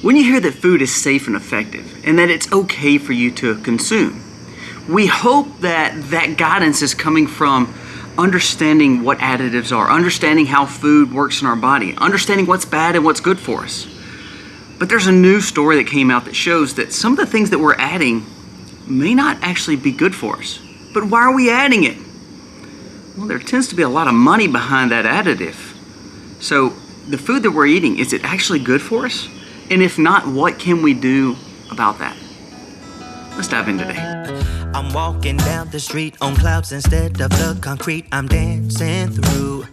When you hear that food is safe and effective and that it's okay for you to consume, we hope that that guidance is coming from understanding what additives are, understanding how food works in our body, understanding what's bad and what's good for us. But there's a new story that came out that shows that some of the things that we're adding may not actually be good for us. But why are we adding it? Well, there tends to be a lot of money behind that additive. So the food that we're eating, is it actually good for us? And if not, what can we do about that? Let's dive in today. I'm walking down the street on clouds instead of the concrete I'm dancing through.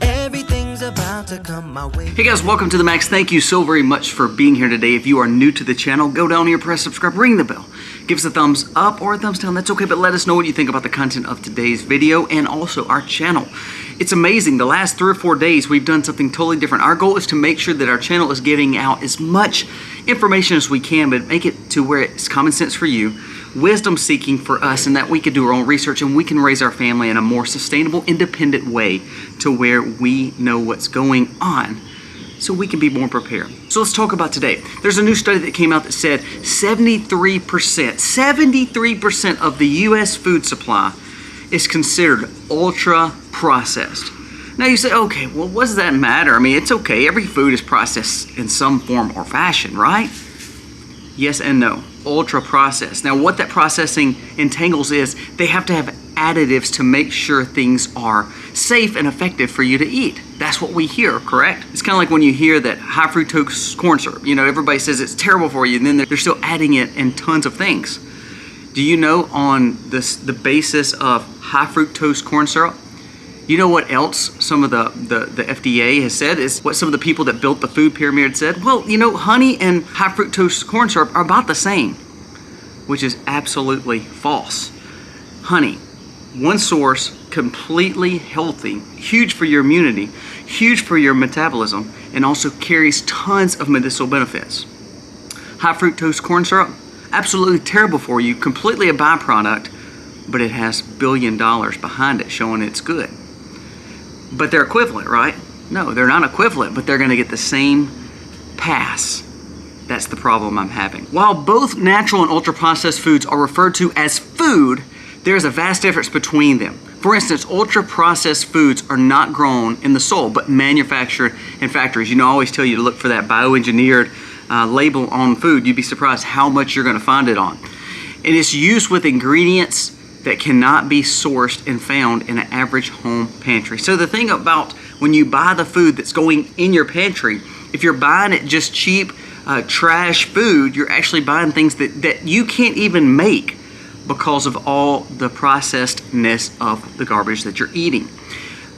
Everything's about to come my way. Hey guys, welcome to the Max. Thank you so very much for being here today. If you are new to the channel, go down here, press subscribe, ring the bell. Give us a thumbs up or a thumbs down, that's okay, but let us know what you think about the content of today's video and also our channel. It's amazing, the last 3 or 4 days we've done something totally different. Our goal is to make sure that our channel is getting out as much information as we can, but make it to where it's common sense for you, wisdom seeking for us, and that we can do our own research and we can raise our family in a more sustainable, independent way to where we know what's going on so we can be more prepared. So let's talk about today. There's a new study that came out that said 73% of the US food supply is considered ultra processed. Now you say, okay, well, what does that matter? I mean, it's okay. Every food is processed in some form or fashion, right? Yes and no. Ultra processed. Now what that processing entangles is they have to have additives to make sure things are safe and effective for you to eat. That's what we hear, correct? It's kind of like when you hear that high fructose corn syrup. You know, everybody says it's terrible for you, and then they're still adding it in tons of things. Do you know on the basis of high fructose corn syrup, you know what else some of the FDA has said is what some of the people that built the food pyramid said? Well, you know, honey and high fructose corn syrup are about the same, which is absolutely false. Honey, one source, completely healthy, huge for your immunity, huge for your metabolism, and also carries tons of medicinal benefits. High fructose corn syrup, absolutely terrible for you, completely a byproduct, but it has $1 billion behind it showing it's good. But they're equivalent, right? No, they're not equivalent, but they're going to get the same pass. That's the problem I'm having. While both natural and ultra-processed foods are referred to as food, there's a vast difference between them. For instance, ultra-processed foods are not grown in the soil, but manufactured in factories. You know, I always tell you to look for that bioengineered label on food. You'd be surprised how much you're going to find it on. And it's used with ingredients that cannot be sourced and found in an average home pantry. So the thing about when you buy the food that's going in your pantry, if you're buying it just cheap, trash food, you're actually buying things that you can't even make because of all the processedness of the garbage that you're eating.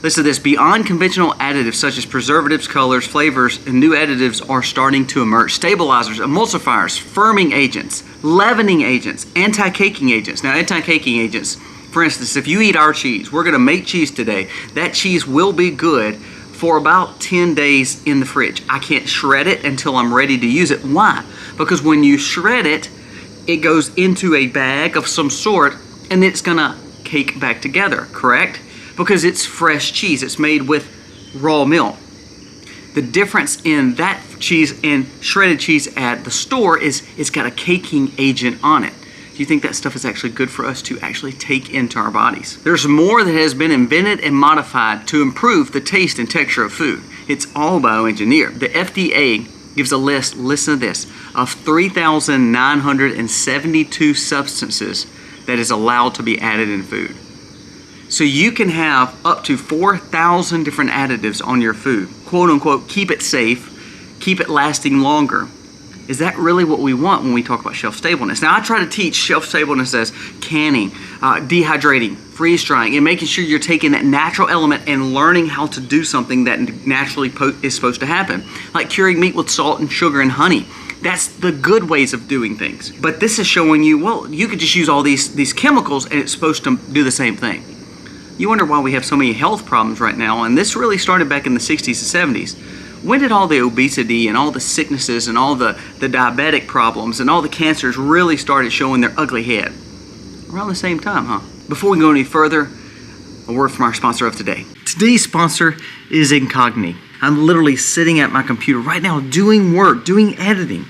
Listen to this, beyond conventional additives such as preservatives, colors, flavors, and new additives are starting to emerge. Stabilizers, emulsifiers, firming agents, leavening agents, anti-caking agents. Now, anti-caking agents, for instance, if you eat our cheese, we're gonna make cheese today, that cheese will be good for about 10 days in the fridge. I can't shred it until I'm ready to use it. Why? Because when you shred it, it goes into a bag of some sort and it's gonna cake back together, correct? Because it's fresh cheese, it's made with raw milk. The difference in that cheese and shredded cheese at the store is it's got a caking agent on it. Do you think that stuff is actually good for us to actually take into our bodies? There's more that has been invented and modified to improve the taste and texture of food. It's all bioengineered. The FDA gives a list, listen to this, of 3,972 substances that is allowed to be added in food. So you can have up to 4,000 different additives on your food. Quote unquote, keep it safe, keep it lasting longer. Is that really what we want when we talk about shelf stableness? Now I try to teach shelf stableness as canning, dehydrating, freeze drying, and making sure you're taking that natural element and learning how to do something that naturally is supposed to happen. Like curing meat with salt and sugar and honey. That's the good ways of doing things. But this is showing you, well, you could just use all these chemicals and it's supposed to do the same thing. You wonder why we have so many health problems right now, and this really started back in the 60s and 70s. When did all the obesity and all the sicknesses and all the diabetic problems and all the cancers really started showing their ugly head? Around the same time, huh? Before we go any further, a word from our sponsor of today. Today's sponsor is Incogni. I'm literally sitting at my computer right now doing work, doing editing.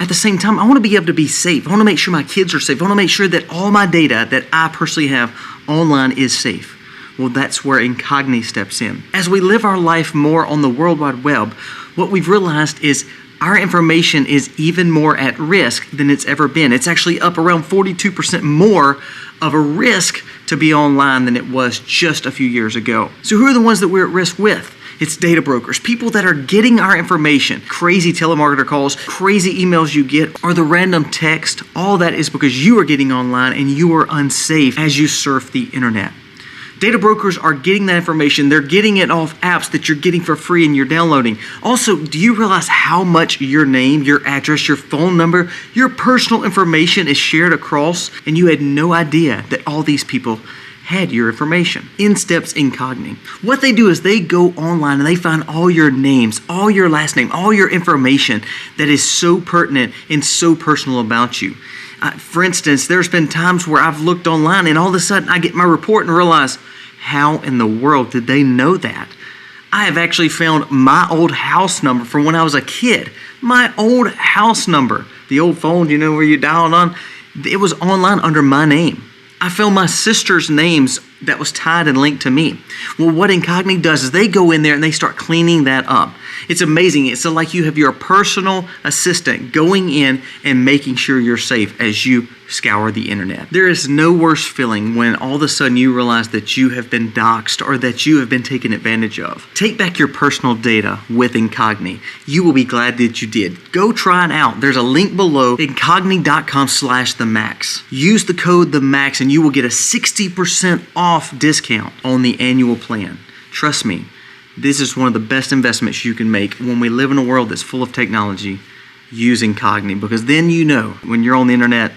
At the same time, I want to be able to be safe. I want to make sure my kids are safe. I want to make sure that all my data that I personally have online is safe. Well, that's where Incogni steps in. As we live our life more on the World Wide Web, what we've realized is our information is even more at risk than it's ever been. It's actually up around 42% more of a risk to be online than it was just a few years ago. So who are the ones that we're at risk with? It's data brokers, people that are getting our information, crazy telemarketer calls, crazy emails you get, or the random text. All that is because you are getting online and you are unsafe as you surf the internet. Data brokers are getting that information. They're getting it off apps that you're getting for free and you're downloading. Also, do you realize how much your name, your address, your phone number, your personal information is shared across, and you had no idea that all these people had your information? In steps Incogni. What they do is they go online and they find all your names, all your last name, all your information that is so pertinent and so personal about you. For instance, there's been times where I've looked online and all of a sudden I get my report and realize, how in the world did they know that? I have actually found my old house number from when I was a kid. My old house number, the old phone, you know, where you dial on, it was online under my name. I found my sister's names that was tied and linked to me. Well, what Incogni does is they go in there and they start cleaning that up. It's amazing. It's like you have your personal assistant going in and making sure you're safe as you scour the internet. There is no worse feeling when all of a sudden you realize that you have been doxxed or that you have been taken advantage of. Take back your personal data with Incogni. You will be glad that you did. Go try it out. There's a link below, incogni.com/themax. Use the code THEMAX and you will get a 60% off discount on the annual plan. Trust me, this is one of the best investments you can make when we live in a world that's full of technology. Use Incogni, because then you know when you're on the internet,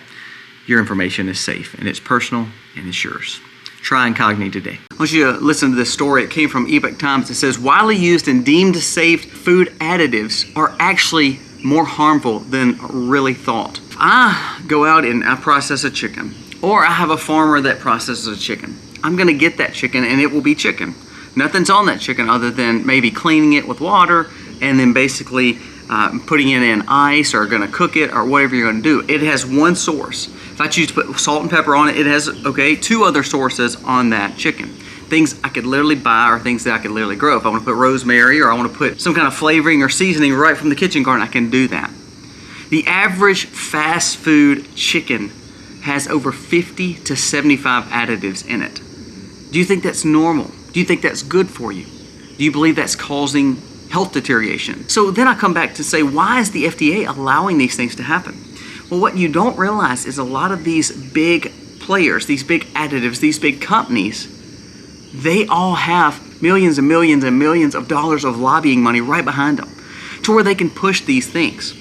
your information is safe and it's personal and it's yours. Try Incogni today. I want you to listen to this story. It came from Epoch Times. It says, widely used and deemed safe food additives are actually more harmful than really thought. If I go out and I process a chicken, or I have a farmer that processes a chicken, I'm gonna get that chicken and it will be chicken. Nothing's on that chicken other than maybe cleaning it with water and then basically putting it in ice or gonna cook it or whatever you're gonna do. It has one source. If I choose to put salt and pepper on it, it has, two other sources on that chicken. Things I could literally buy or things that I could literally grow. If I wanna put rosemary or I wanna put some kind of flavoring or seasoning right from the kitchen garden, I can do that. The average fast food chicken has over 50 to 75 additives in it. Do you think that's normal? Do you think that's good for you? Do you believe that's causing health deterioration? So then I come back to say, why is the FDA allowing these things to happen? Well, what you don't realize is a lot of these big players, these big additives, these big companies, they all have millions and millions and millions of dollars of lobbying money right behind them to where they can push these things.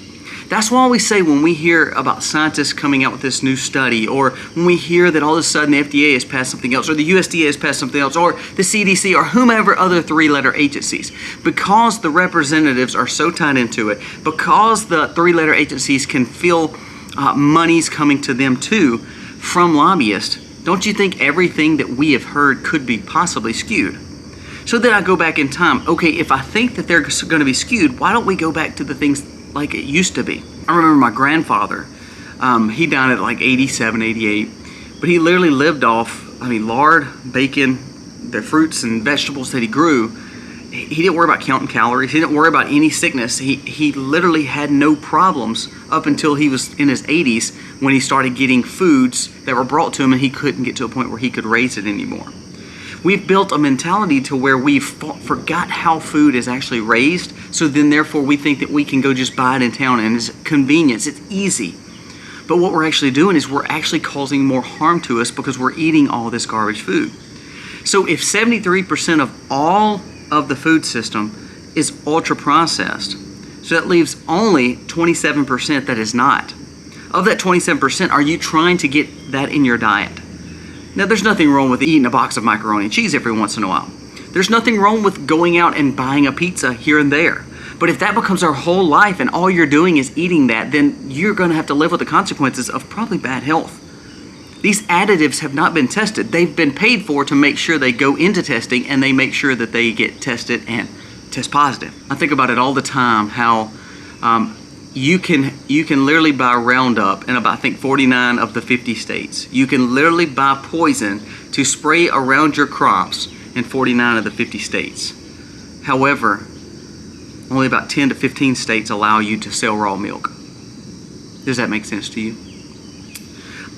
That's why we say when we hear about scientists coming out with this new study, or when we hear that all of a sudden the FDA has passed something else, or the USDA has passed something else, or the CDC, or whomever other three-letter agencies, because the representatives are so tied into it, because the three-letter agencies can feel monies coming to them too from lobbyists, don't you think everything that we have heard could be possibly skewed? So then I go back in time. Okay, if I think that they're going to be skewed, why don't we go back to the things like it used to be? I remember my grandfather, he died at like 87, 88, but he literally lived off, lard, bacon, the fruits and vegetables that he grew. He didn't worry about counting calories. He didn't worry about any sickness. He literally had no problems up until he was in his 80s when he started getting foods that were brought to him and he couldn't get to a point where he could raise it anymore. We've built a mentality to where we've forgot how food is actually raised, so then therefore we think that we can go just buy it in town and it's convenience, it's easy. But what we're actually doing is we're actually causing more harm to us because we're eating all this garbage food. So if 73% of all of the food system is ultra processed, so that leaves only 27% that is not. Of that 27%, are you trying to get that in your diet? Now, there's nothing wrong with eating a box of macaroni and cheese every once in a while. There's nothing wrong with going out and buying a pizza here and there. But if that becomes our whole life and all you're doing is eating that, then you're going to have to live with the consequences of probably bad health. These additives have not been tested. They've been paid for to make sure they go into testing and they make sure that they get tested and test positive. I think about it all the time, how you can literally buy Roundup in about, I think, 49 of the 50 states. You can literally buy poison to spray around your crops in 49 of the 50 states. However, only about 10 to 15 states allow you to sell raw milk. Does that make sense to you?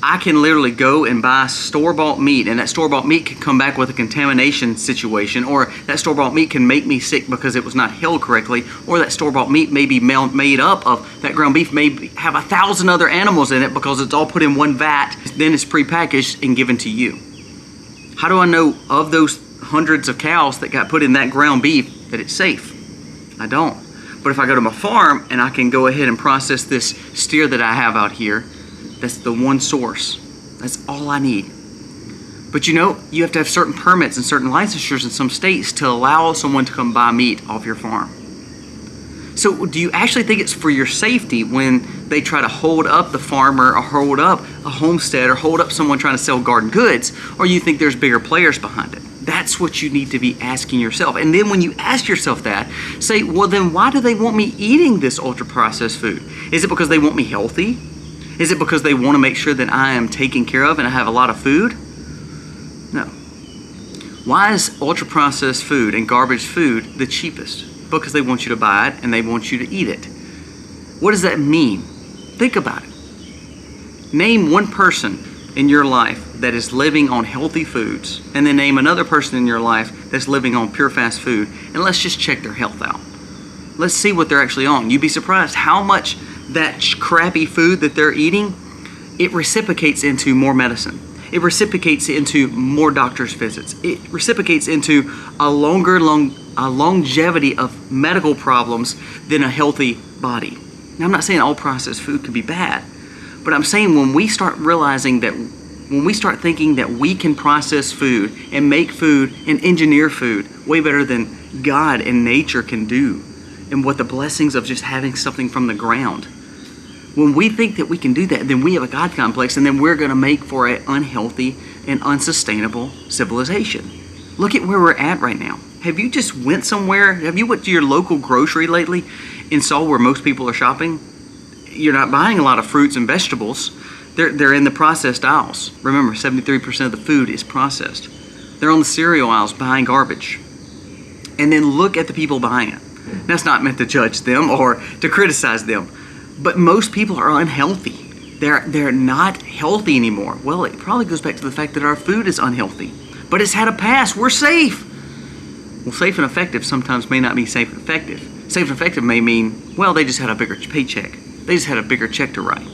I can literally go and buy store-bought meat, and that store-bought meat can come back with a contamination situation, or that store-bought meat can make me sick because it was not held correctly, or that store-bought meat may be made up of, that ground beef may have 1,000 other animals in it because it's all put in one vat, then it's prepackaged and given to you. How do I know of those hundreds of cows that got put in that ground beef that it's safe? I don't. But if I go to my farm and I can go ahead and process this steer that I have out here, that's the one source. That's all I need. But you know, you have to have certain permits and certain licensures in some states to allow someone to come buy meat off your farm. So do you actually think it's for your safety when they try to hold up the farmer or hold up a homestead or hold up someone trying to sell garden goods, or you think there's bigger players behind it? That's what you need to be asking yourself. And then when you ask yourself that, say, well, then why do they want me eating this ultra-processed food? Is it because they want me healthy? Is it because they want to make sure that I am taken care of and I have a lot of food? No. Why is ultra-processed food and garbage food the cheapest? Because they want you to buy it and they want you to eat it. What does that mean? Think about it. Name one person in your life that is living on healthy foods, and then name another person in your life that's living on pure fast food, and let's just check their health out. Let's see what they're actually on. You'd be surprised how much that crappy food that they're eating, it reciprocates into more medicine. It reciprocates into more doctor's visits. It reciprocates into a longevity of medical problems than a healthy body. Now, I'm not saying all processed food can be bad, but I'm saying when we start realizing that, when we start thinking that we can process food and make food and engineer food way better than God and nature can do, and what the blessings of just having something from the ground. When we think that we can do that, then we have a God complex, and then we're going to make for an unhealthy and unsustainable civilization. Look at where we're at right now. Have you just went somewhere? Have you went to your local grocery lately and saw where most people are shopping? You're not buying a lot of fruits and vegetables. They're in the processed aisles. Remember, 73% of the food is processed. They're on the cereal aisles buying garbage. And then look at the people buying it. That's not meant to judge them or to criticize them, but most people are unhealthy. They're not healthy anymore. Well, it probably goes back to the fact that our food is unhealthy, but it's had a pass. We're safe. Well, safe and effective sometimes may not be safe and effective. Safe and effective may mean, well, they just had a bigger paycheck. They just had a bigger check to write.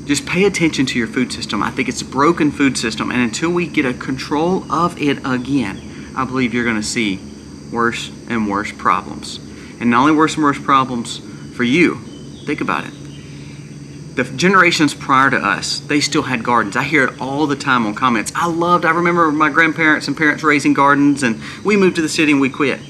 Just pay attention to your food system. I think it's a broken food system, and until we get a control of it again, I believe you're going to see worse and worse problems. And not only worse and worse problems for you, think about it. The generations prior to us, they still had gardens. I hear it all the time on comments. I remember my grandparents and parents raising gardens, and we moved to the city and we quit.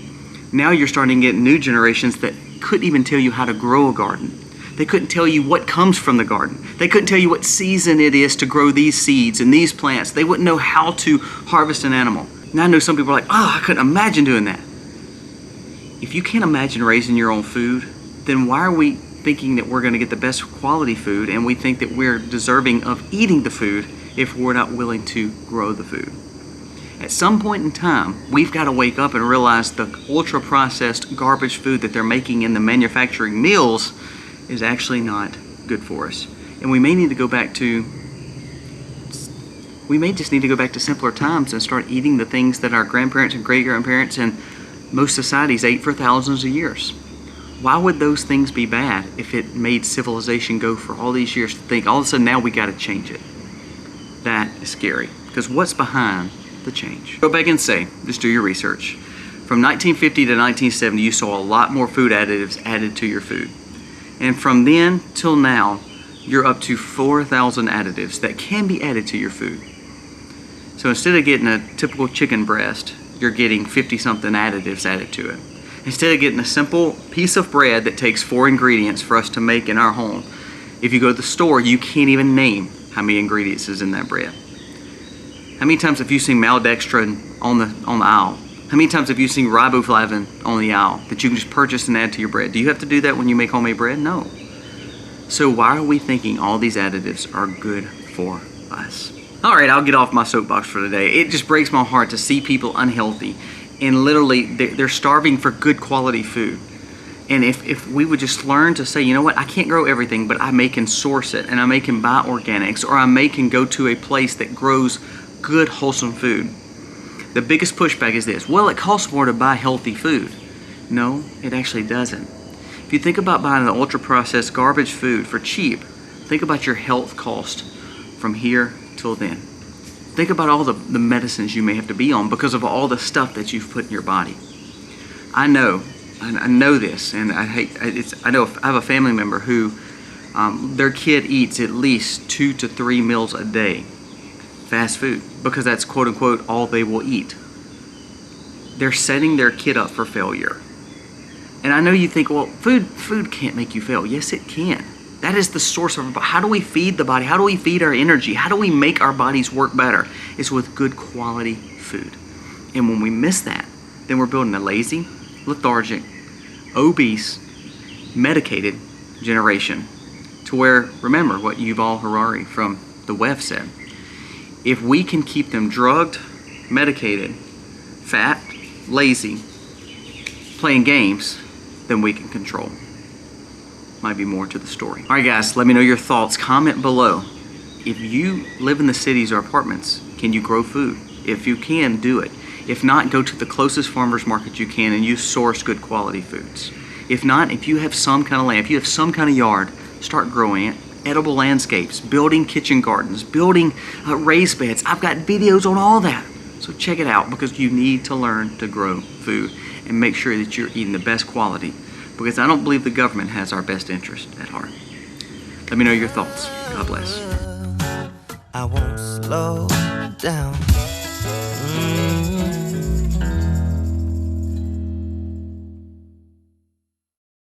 Now you're starting to get new generations that couldn't even tell you how to grow a garden. They couldn't tell you what comes from the garden. They couldn't tell you what season it is to grow these seeds and these plants. They wouldn't know how to harvest an animal. Now I know some people are like, oh, I couldn't imagine doing that. If you can't imagine raising your own food, then why are we thinking that we're going to get the best quality food, and we think that we're deserving of eating the food if we're not willing to grow the food? At some point in time, we've got to wake up and realize the ultra-processed garbage food that they're making in the manufacturing mills is actually not good for us. And we may just need to go back to simpler times and start eating the things that our grandparents and great-grandparents and most societies ate for thousands of years. Why would those things be bad if it made civilization go for all these years to think all of a sudden now we got to change it? That is scary, because what's behind the change? Go back and just do your research. From 1950 to 1970, you saw a lot more food additives added to your food. And from then till now, you're up to 4,000 additives that can be added to your food. So instead of getting a typical chicken breast, you're getting 50-something additives added to it. Instead of getting a simple piece of bread that takes 4 ingredients for us to make in our home, if you go to the store, you can't even name how many ingredients is in that bread. How many times have you seen maltodextrin on the aisle? How many times have you seen riboflavin on the aisle that you can just purchase and add to your bread? Do you have to do that when you make homemade bread? No. So why are we thinking all these additives are good for us? All right, I'll get off my soapbox for today. It just breaks my heart to see people unhealthy and literally they're starving for good quality food. And if we would just learn to say, you know what, I can't grow everything, but I may can source it, and I may can buy organics, or I may can go to a place that grows good, wholesome food. The biggest pushback is this: well, it costs more to buy healthy food. No, it actually doesn't. If you think about buying the ultra-processed garbage food for cheap, think about your health cost from here till then. Think about all the medicines you may have to be on because of all the stuff that you've put in your body. I know this, and I have a family member who their kid eats at least 2 to 3 meals a day, fast food, because that's quote unquote all they will eat. They're setting their kid up for failure. And I know you think, well, food can't make you fail. Yes, it can. That is the source of how do we feed the body? How do we feed our energy? How do we make our bodies work better? It's with good quality food. And when we miss that, then we're building a lazy, lethargic, obese, medicated generation. To where, remember what Yuval Harari from the WEF said, if we can keep them drugged, medicated, fat, lazy, playing games, then we can control. Might be more to the story. All right, guys, let me know your thoughts. Comment below. If you live in the cities or apartments, can you grow food? If you can, do it. If not, go to the closest farmer's market you can and you source good quality foods. If not, if you have some kind of land, if you have some kind of yard, start growing it. Edible landscapes, building kitchen gardens, building raised beds. I've got videos on all that. So check it out, because you need to learn to grow food and make sure that you're eating the best quality, because I don't believe the government has our best interest at heart. Let me know your thoughts. God bless. I won't slow down.